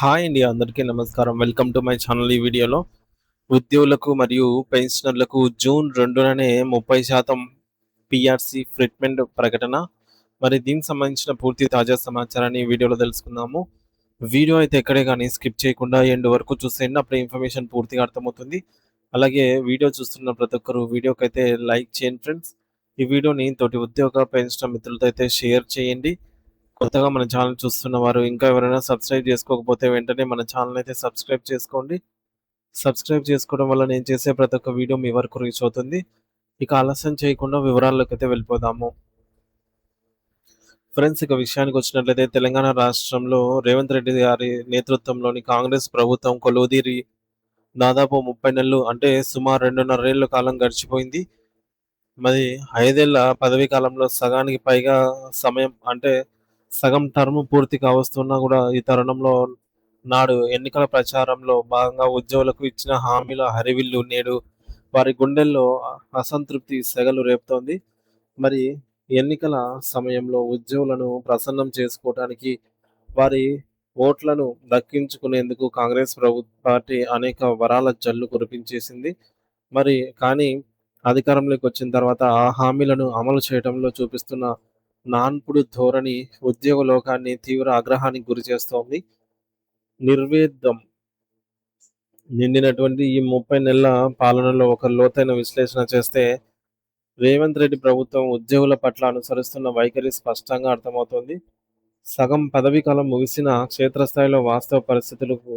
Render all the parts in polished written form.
Hi అండి, అందరికీ నమస్కారం. Welcome to my channel. ఈ వీడియోలో ఉద్యోగులకు మరియు పెన్షనర్లకు జూన్ 2నే 30% పిఆర్‌సి ఫిట్మెంట్ ప్రకటన. మరి దీనికి సంబంధించిన పూర్తి తాజా సమాచారాన్ని ఈ వీడియోలో తెలుసుకుందాము. వీడియో అయితే ఎక్కడే గాని స్కిప్ చేయకుండా ఎండ్ వరకు చూసేయండి. అప్పుడే ఇన్ఫర్మేషన్ పూర్తిగా అర్థమవుతుంది. అలాగే వీడియో చూస్తున్న ప్రతి ఒక్కరు వీడియోకైతే లైక్ చేయండి ఫ్రెండ్స్. ఈ వీడియోని తోటి ఉద్యోగ, పెన్షనర్ మిత్రులతో అయితే షేర్ చేయండి. కొత్తగా మన ఛానల్ చూస్తున్న వారు ఇంకా ఎవరైనా సబ్స్క్రైబ్ చేసుకోకపోతే వెంటనే మన ఛానల్ అయితే సబ్స్క్రైబ్ చేసుకోండి. సబ్స్క్రైబ్ చేసుకోవడం వల్ల నేను చేసే ప్రతి ఒక్క వీడియో మీ వరకు రీచ్ అవుతుంది. ఇక ఆలస్యం చేయకుండా వివరాల్లోకి అయితే వెళ్ళిపోదాము. ఫ్రెండ్స్, ఇక విషయానికి వచ్చినట్లయితే తెలంగాణ రాష్ట్రంలో రేవంత్ రెడ్డి గారి నేతృత్వంలోని కాంగ్రెస్ ప్రభుత్వం కొలువుదీరి దాదాపు 30 నెలలు, అంటే సుమారు 2.5 ఏళ్ల కాలం గడిచిపోయింది. మరి 5 ఏళ్ల పదవీ కాలంలో సగానికి పైగా సమయం, అంటే సగం టర్మ్ పూర్తి కావస్తున్నా కూడా ఈ తరుణంలో నాడు ఎన్నికల ప్రచారంలో భాగంగా ఉద్యోగులకు ఇచ్చిన హామీల హరివిల్లు నేడు వారి గుండెల్లో అసంతృప్తి సెగలు రేపుతోంది. మరి ఎన్నికల సమయంలో ఉద్యోగులను ప్రసన్నం చేసుకోవడానికి, వారి ఓట్లను దక్కించుకునేందుకు కాంగ్రెస్ పార్టీ అనేక వరాల జల్లు కురిపించేసింది. మరి కానీ అధికారంలోకి వచ్చిన తర్వాత ఆ హామీలను అమలు చేయడంలో చూపిస్తున్న నాన్పుడు ధోరణి ఉద్యోగ లోకాన్ని తీవ్ర ఆగ్రహానికి గురి చేస్తోంది. నిర్వేదం నిండినటువంటి ఈ 30 నెలల పాలనలో ఒక లోతైన విశ్లేషణ చేస్తే రేవంత్ రెడ్డి ప్రభుత్వం ఉద్యోగుల పట్ల అనుసరిస్తున్న వైఖరి స్పష్టంగా అర్థమవుతోంది. సగం పదవీ కాలం ముగిసిన క్షేత్రస్థాయిలో వాస్తవ పరిస్థితులకు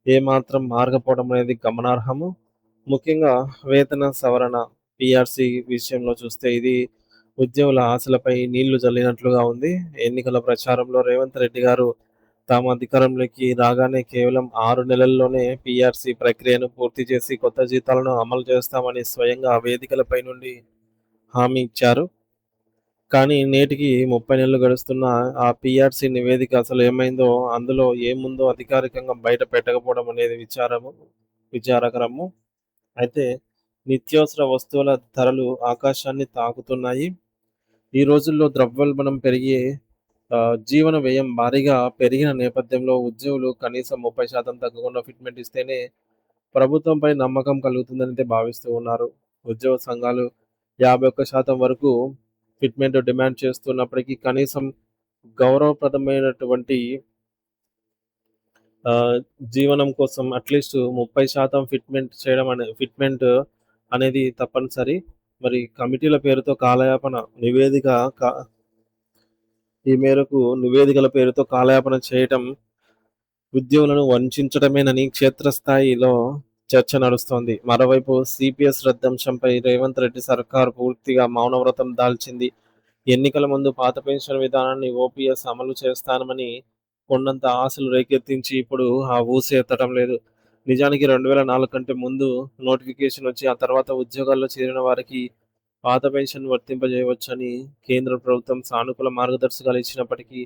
ఏమాత్రం మారకపోవడం అనేది గమనార్హము. ముఖ్యంగా వేతన సవరణ పిఆర్‌సి విషయంలో చూస్తే ఇది ఉద్యోగుల ఆశలపై నీళ్లు జల్లినట్లుగా ఉంది. ఎన్నికల ప్రచారంలో రేవంత్ రెడ్డి గారు తాము అధికారంలోకి రాగానే కేవలం 6 నెలల్లోనే పిఆర్‌సి ప్రక్రియను పూర్తి చేసి కొత్త జీతాలను అమలు చేస్తామని స్వయంగా వేదికలపై నుండి హామీ ఇచ్చారు. కానీ నేటికి 30 నెలలు గడుస్తున్నా ఆ పిఆర్‌సి నివేదిక అసలు ఏమైందో, అందులో ఏముందో అధికారికంగా బయట పెట్టకపోవడం అనేది విచారకరము. అయితే నిత్యావసర వస్తువుల ధరలు ఆకాశాన్ని తాకుతున్నాయి. ఈ రోజుల్లో ద్రవ్యోల్బణం పెరిగి జీవన వ్యయం భారీగా పెరిగిన నేపథ్యంలో ఉద్యోగులు కనీసం 30% తగ్గకుండా ఫిట్మెంట్ ఇస్తేనే ప్రభుత్వంపై నమ్మకం కలుగుతుందనైతే భావిస్తూ ఉన్నారు. ఉద్యోగ సంఘాలు 51% వరకు ఫిట్మెంట్ డిమాండ్ చేస్తున్నప్పటికీ కనీసం గౌరవప్రదమైనటువంటి జీవనం కోసం అట్లీస్ట్ 30% ఫిట్మెంట్ అనేది తప్పనిసరి. మరి కమిటీల పేరుతో కాలయాపన నివేదిక ఈ మేరకు నివేదికల పేరుతో కాలయాపన చేయటం ఉద్యోగులను వంచడమేనని క్షేత్రస్థాయిలో చర్చ నడుస్తోంది. మరోవైపు సిపిఎస్ రద్దంశంపై రేవంత్ రెడ్డి సర్కారు పూర్తిగా మౌనవ్రతం దాల్చింది. ఎన్నికల ముందు పాత పెన్షన్ విధానాన్ని ఓపీఎస్ అమలు చేస్తానమని కొండంత ఆశలు రేకెత్తించి ఇప్పుడు ఆ ఊసి ఎత్తడం లేదు. నిజానికి 2004 కంటే ముందు నోటిఫికేషన్ వచ్చి ఆ తర్వాత ఉద్యోగాల్లో చేరిన వారికి పాత పెన్షన్ వర్తింపజేయవచ్చని కేంద్ర ప్రభుత్వం సానుకూల మార్గదర్శకాలు ఇచ్చినప్పటికీ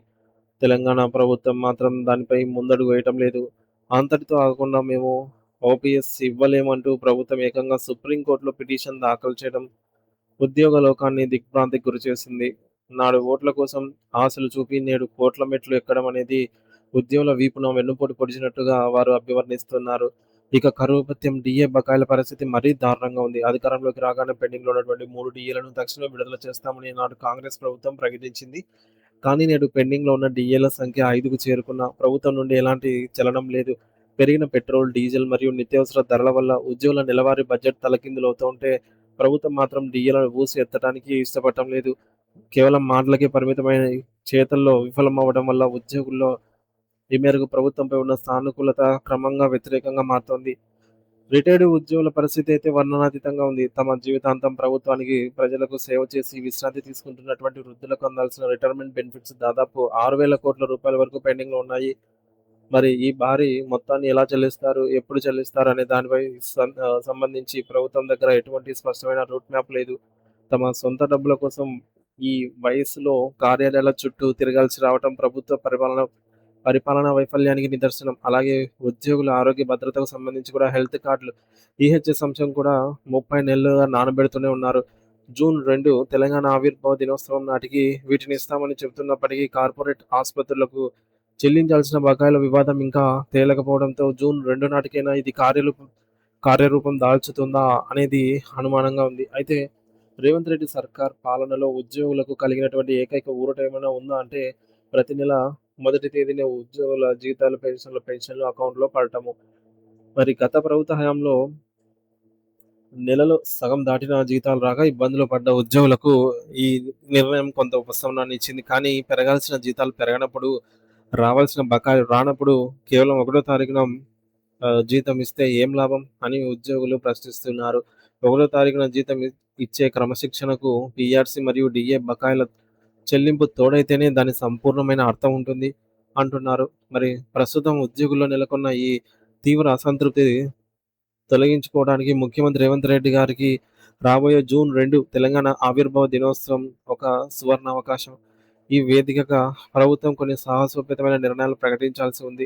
తెలంగాణ ప్రభుత్వం మాత్రం దానిపై ముందడుగు వేయటం లేదు. అంతటితో ఆగకుండా మేము ఓపీఎస్ ఇవ్వలేమంటూ ప్రభుత్వం ఏకంగా సుప్రీంకోర్టులో పిటిషన్ దాఖలు చేయడం ఉద్యోగ లోకాన్ని దిగ్భ్రాంతికి గురిచేసింది. నాడు ఓట్ల కోసం ఆశలు చూపి నేడు కోట్ల మెట్లు ఎక్కడం అనేది ఉద్యోగుల వీపున వెన్నుపోటు పొడిచినట్టుగా వారు అభివర్ణిస్తున్నారు. ఇక కరువు భత్యం, డిఏ బకాయిల పరిస్థితి మరీ దారుణంగా ఉంది. అధికారంలోకి రాగానే పెండింగ్‌లో ఉన్నటువంటి 3 డిఏలను తక్షణమే విడుదల చేస్తామని నాడు కాంగ్రెస్ ప్రభుత్వం ప్రకటించింది. కానీ నేడు పెండింగ్‌లో ఉన్న డిఏల సంఖ్య 5కు చేరుకున్నా ప్రభుత్వం నుండి ఎలాంటి చలనం లేదు. పెరిగిన పెట్రోల్, డీజిల్ మరియు నిత్యావసర ధరల వల్ల ఉద్యోగుల నెలవారీ బడ్జెట్ తలకిందులవుతుంటే ప్రభుత్వం మాత్రం డిఏలను ఊసి ఎత్తడానికి ఇష్టపడటం లేదు. కేవలం మాటలకే పరిమితమైన చేతల్లో విఫలమవ్వడం వల్ల ఉద్యోగుల్లో ఈ మేరకు ప్రభుత్వంపై ఉన్న సానుకూలత క్రమంగా వ్యతిరేకంగా మారుతోంది. రిటైర్డ్ ఉద్యోగుల పరిస్థితి అయితే వర్ణనాతీతంగా ఉంది. తమ జీవితాంతం ప్రభుత్వానికి, ప్రజలకు సేవ చేసి విశ్రాంతి తీసుకుంటున్నటువంటి వృద్ధులకు అందాల్సిన రిటైర్మెంట్ బెనిఫిట్స్ దాదాపు 6,000 కోట్ల రూపాయల వరకు పెండింగ్‌లో ఉన్నాయి. మరి ఈ భారీ మొత్తాన్ని ఎలా చెల్లిస్తారు? ఎప్పుడు చెల్లిస్తారు? అనే దానిపై సంబంధించి ప్రభుత్వం దగ్గర ఎటువంటి స్పష్టమైన రూట్ మ్యాప్ లేదు. తమ సొంత డబ్బుల కోసం ఈ వయస్సులో కార్యాలయాల చుట్టూ తిరగాల్సి రావటం ప్రభుత్వ పరిపాలనా వైఫల్యానికి నిదర్శనం. అలాగే ఉద్యోగుల ఆరోగ్య భద్రతకు సంబంధించి కూడా హెల్త్ కార్డులు, ఈహెచ్ఎస్ అంశం కూడా 30 నెలలుగా నానబెడుతూనే ఉన్నారు. జూన్ 2 తెలంగాణ ఆవిర్భావ దినోత్సవం నాటికి వీటిని ఇస్తామని చెబుతున్నప్పటికీ కార్పొరేట్ ఆసుపత్రులకు చెల్లించాల్సిన బకాయిల వివాదం ఇంకా తేలకపోవడంతో జూన్ 2 నాటికైనా ఇది కార్యరూపం దాల్చుతుందా అనేది అనుమానంగా ఉంది. అయితే రేవంత్ రెడ్డి సర్కార్ పాలనలో ఉద్యోగులకు కలిగినటువంటి ఏకైక ఊరట ఏమైనా ఉందా అంటే ప్రతి నెల మొదటి తేదీన ఉద్యోగుల జీతాలు, పెన్షన్లు అకౌంట్‌లో పడటము. మరి గత ప్రభుత్వ హయాంలో నెలలో సగం దాటిన జీతాలు రాక ఇబ్బందులు పడ్డ ఉద్యోగులకు ఈ నిర్ణయం కొంత ఉపశమనాన్ని ఇచ్చింది. కానీ పెరగాల్సిన జీతాలు పెరగనప్పుడు, రావాల్సిన బకాయిలు రానప్పుడు కేవలం ఒకటో తారీఖున జీతం ఇస్తే ఏం లాభం అని ఉద్యోగులు ప్రశ్నిస్తున్నారు. ఒకటో తారీఖున జీతం ఇచ్చే క్రమశిక్షణకు పీఆర్సీ మరియు డీఏ బకాయిల చెల్లింపు తోడైతేనే దాని సంపూర్ణమైన అర్థం ఉంటుంది అంటున్నారు. మరి ప్రస్తుతం ఉద్యోగుల్లో నెలకొన్న ఈ తీవ్ర అసంతృప్తి తొలగించుకోవడానికి ముఖ్యమంత్రి రేవంత్ రెడ్డి గారికి రాబోయే జూన్ 2 తెలంగాణ ఆవిర్భావ దినోత్సవం ఒక సువర్ణావకాశం. ఈ వేదికగా ప్రభుత్వం కొన్ని సాహసోపేతమైన నిర్ణయాలు ప్రకటించాల్సి ఉంది.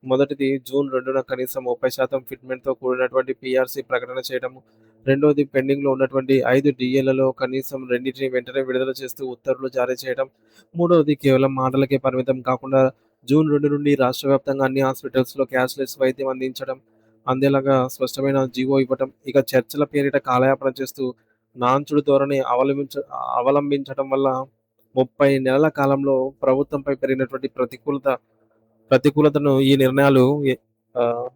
మొదటిది జూన్ 2న కనీసం 30% ఫిట్‌మెంట్‌తో కూడినటువంటి పీఆర్సీ ప్రకటన చేయడము. రెండోది పెండింగ్‌లో ఉన్నటువంటి 5 డీఏలలో కనీసం రెండిటిని వెంటనే విడుదల చేస్తూ ఉత్తర్వులు జారీ చేయడం. మూడవది కేవలం మాటలకే పరిమితం కాకుండా జూన్ 2 నుండి రాష్ట్ర వ్యాప్తంగా అన్ని హాస్పిటల్స్‌లో క్యాష్‌లెస్ వైద్యం అందేలాగా స్పష్టమైన జీవో ఇవ్వటం. ఇక చర్చల పేరిట కాలయాపన చేస్తూ నాన్చుడు ధోరణి అవలంబించటం వల్ల 30 నెలల కాలంలో ప్రభుత్వంపై పెరిగినటువంటి ప్రతికూలతను ఈ నిర్ణయాలు ఆహ్,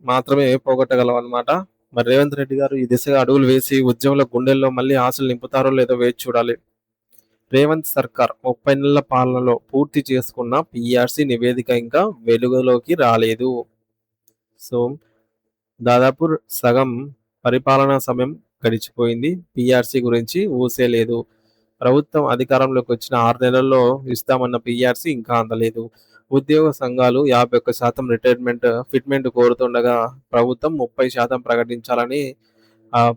మాత్రమే పోగొట్టగలవన్నమాట. మరి రేవంత్ రెడ్డి గారు ఈ దిశగా అడుగులు వేసి ఉద్యోగుల గుండెల్లో మళ్ళీ ఆశలు నింపుతారో లేదో వేచి చూడాలి. రేవంత్ సర్కార్ 30 నెలల పాలనలో పూర్తి చేసుకున్న పీఆర్సీ నివేదిక ఇంకా వెలుగులోకి రాలేదు. సో, దాదాపు సగం పరిపాలనా సమయం గడిచిపోయింది. పీఆర్సీ గురించి ఊసే లేదు. ప్రభుత్వం అధికారంలోకి వచ్చిన 6 నెలల్లో ఇస్తామన్న పీఆర్సీ ఇంకా అందలేదు. ఉద్యోగ సంఘాలు 51% ఫిట్‌మెంట్ కోరుతుండగా ప్రభుత్వం 30% ప్రకటించాలని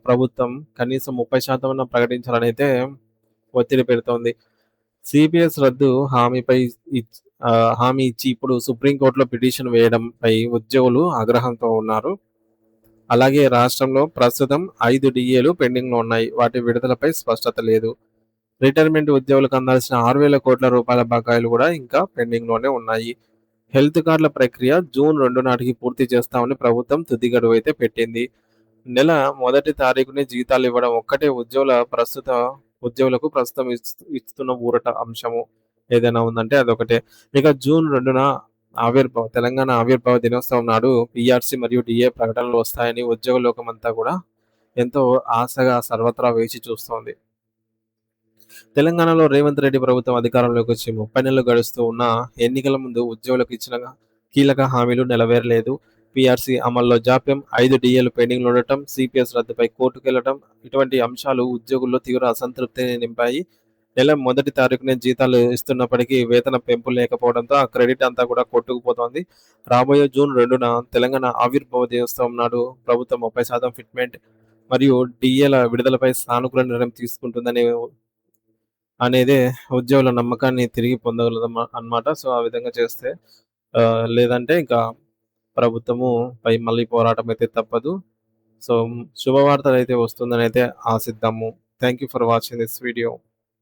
ప్రభుత్వం కనీసం 30% అన్నా ప్రకటించాలనైతే ఒత్తిడి పెడుతోంది. సిపిఎస్ రద్దు హామీ ఇచ్చి ఇప్పుడు సుప్రీంకోర్టులో పిటిషన్ వేయడంపై ఉద్యోగులు ఆగ్రహంతో ఉన్నారు. అలాగే రాష్ట్రంలో ప్రస్తుతం 5 డీఏలు పెండింగ్‌లో ఉన్నాయి. వాటి విడుదలపై స్పష్టత లేదు. రిటైర్మెంట్ ఉద్యోగులకు అందాల్సిన 6,000 కోట్ల రూపాయల బకాయిలు కూడా ఇంకా పెండింగ్‌లోనే ఉన్నాయి. హెల్త్ కార్డుల ప్రక్రియ జూన్ 2 నాటికి పూర్తి చేస్తామని ప్రభుత్వం తుది గడువైతే పెట్టింది. నెల మొదటి తారీఖునే జీతాలు ఇవ్వడం ఒక్కటే ఉద్యోగులకు ప్రస్తుతం ఇస్తున్న ఊరట అంశము ఏదైనా ఉందంటే అదొకటే. ఇక జూన్ 2న తెలంగాణ ఆవిర్భావ దినోత్సవం నాడు పీఆర్సీ మరియు డీఏ ప్రకటనలు వస్తాయని ఉద్యోగ లోకమంతా కూడా ఎంతో ఆశగా సర్వత్రా వేచి చూస్తోంది. తెలంగాణలో రేవంత్ రెడ్డి ప్రభుత్వం అధికారంలోకి వచ్చి 30 నెలలు గడుస్తూ ఉన్నా ఎన్నికల ముందు ఉద్యోగులకు ఇచ్చిన కీలక హామీలు నెరవేరలేదు. పీఆర్సీ అమల్లో జాప్యం, 5 డీఏలు పెండింగ్‌లో ఉండటం, సిపిఎస్ రద్దుపై కోర్టుకెళ్లడం ఇటువంటి అంశాలు ఉద్యోగుల్లో తీవ్ర అసంతృప్తిని నింపాయి. నెల మొదటి తారీఖునే జీతాలు ఇస్తున్నప్పటికీ వేతన పెంపు లేకపోవడంతో ఆ క్రెడిట్ అంతా కూడా కొట్టుకుపోతోంది. రాబోయే జూన్ 2న తెలంగాణ ఆవిర్భావ దినోత్సవం నాడు ప్రభుత్వం 30% ఫిట్‌మెంట్ మరియు డీఏల విడుదలపై సానుకూల నిర్ణయం తీసుకుంటుందనే అనేదే ఉద్యోగుల నమ్మకాన్ని తిరిగి అన్నమాట. సో, ఆ విధంగా చేస్తే లేదంటే ఇంకా ప్రభుత్వము పై మళ్ళీ పోరాటం అయితే తప్పదు. సో, శుభవార్తలైతే వస్తుందనైతే ఆశిద్దాము. Thank you for watching this video.